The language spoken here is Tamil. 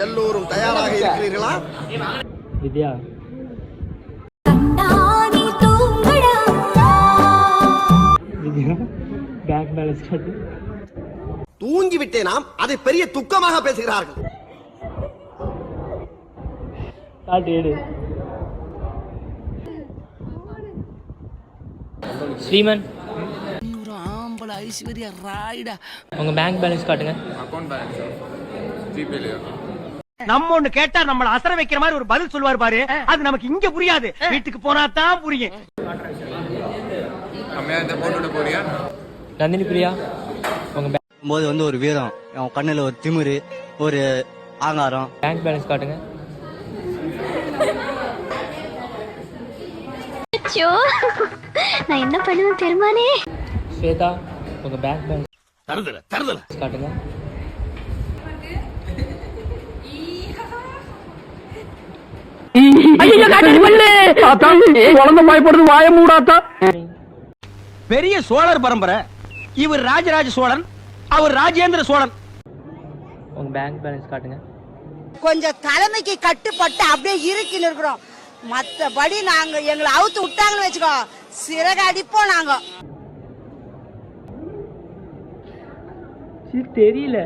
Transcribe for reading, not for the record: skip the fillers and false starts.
எல்லோரும் தயாராக இருக்கிறீர்களா? வித்யா பேங்க் பேலன்ஸ் காட்டு. தூங்கி விட்டேனாம், அதை பெரிய துக்கமாக பேசுகிறார்கள். காட்டு எடு. ஸ்ரீமன் ஆம்பளை ஐஸ்வர்யா ராய்டா. உங்க பேங்க் பேலன்ஸ் காட்டுங்க. அக்கவுண்ட் பேலன்ஸ் ஜிபேல. நம்ம ஒண்ணு கேட்டா நம்மள அசர வைக்கிற மாதிரி ஒரு பதில் சொல்வார் பாரு, அது நமக்கு இங்க புரியாது, வீட்டுக்கு போனா தான் புரியும். அம்மையா இந்த போட்டோட போறியா? நந்தினி பிரியா உங்க போது வந்து ஒரு வீரம், அவன் கண்ணுல ஒரு திமிரு, ஒரு ஆங்காரம். பேங்க் பேலன்ஸ் காட்டுங்க. நான் என்ன பண்ணுவேன் பெருமானே. ஸ்வேதா உங்க பேங்க் பேலன்ஸ் காட்டுங்க. பெரிய சோழர் பரம்பரை, இவர் ராஜராஜ சோழன், அவர் ராஜேந்திர சோழன். உங்க பேங்க் பேலன்ஸ் காட்டுங்க. கொஞ்சம் தலைமைக்கு கட்டுப்பட்டு அப்படியே இருக்கின்னு இருக்கிறோம். மத்தபடி நாங்க எங்களை அவுத்து விட்டாங்கன்னு வச்சுக்கோ, சிறக அடிப்போம் நாங்க. தெரியல.